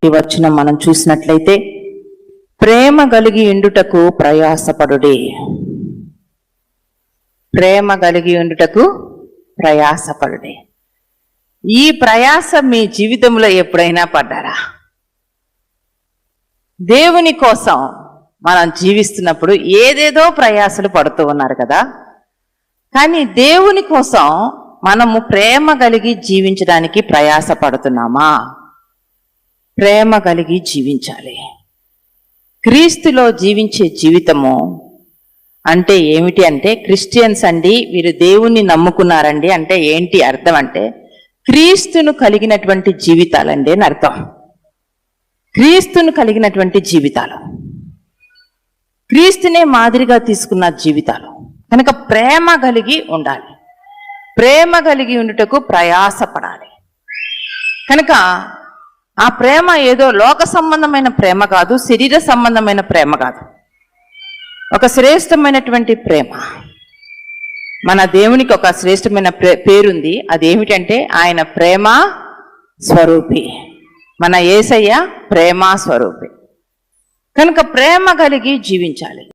ఈ వచనం మనం చూసినట్లయితే, ప్రేమ కలిగి ఉండుటకు ప్రయాసపడుడి. ప్రేమ కలిగి ఉండుటకు ప్రయాసపడుడి. ఈ ప్రయాస మీ జీవితంలో ఎప్పుడైనా పడ్డారా? దేవుని కోసం మనం జీవిస్తున్నప్పుడు ఏదేదో ప్రయాసలు పడుతూ ఉన్నారు కదా. కానీ దేవుని కోసం మనము ప్రేమ కలిగి జీవించడానికి ప్రయాస పడుతున్నామా? ప్రేమ కలిగి జీవించాలి. క్రీస్తులో జీవించే జీవితము అంటే ఏమిటి అంటే, క్రిస్టియన్స్ అండి, వీరు దేవుణ్ణి నమ్ముకున్నారండి అంటే ఏంటి అర్థం అంటే, క్రీస్తును కలిగినటువంటి జీవితాలండి అని అర్థం. క్రీస్తును కలిగినటువంటి జీవితాలు, క్రీస్తునే మాదిరిగా తీసుకున్న జీవితాలు. కనుక ప్రేమ కలిగి ఉండాలి. ప్రేమ కలిగి ఉండుటకు ప్రయాసపడాలి. కనుక ఆ ప్రేమ ఏదో లోక సంబంధమైన ప్రేమ కాదు, శరీర సంబంధమైన ప్రేమ కాదు. ఒక శ్రేష్టమైనటువంటి ప్రేమ. మన దేవునికి ఒక శ్రేష్టమైన పేరుంది. అదేమిటంటే ఆయన ప్రేమ స్వరూపి. మన యేసయ్య ప్రేమ స్వరూపి. కనుక ప్రేమ కలిగి జీవించాలి.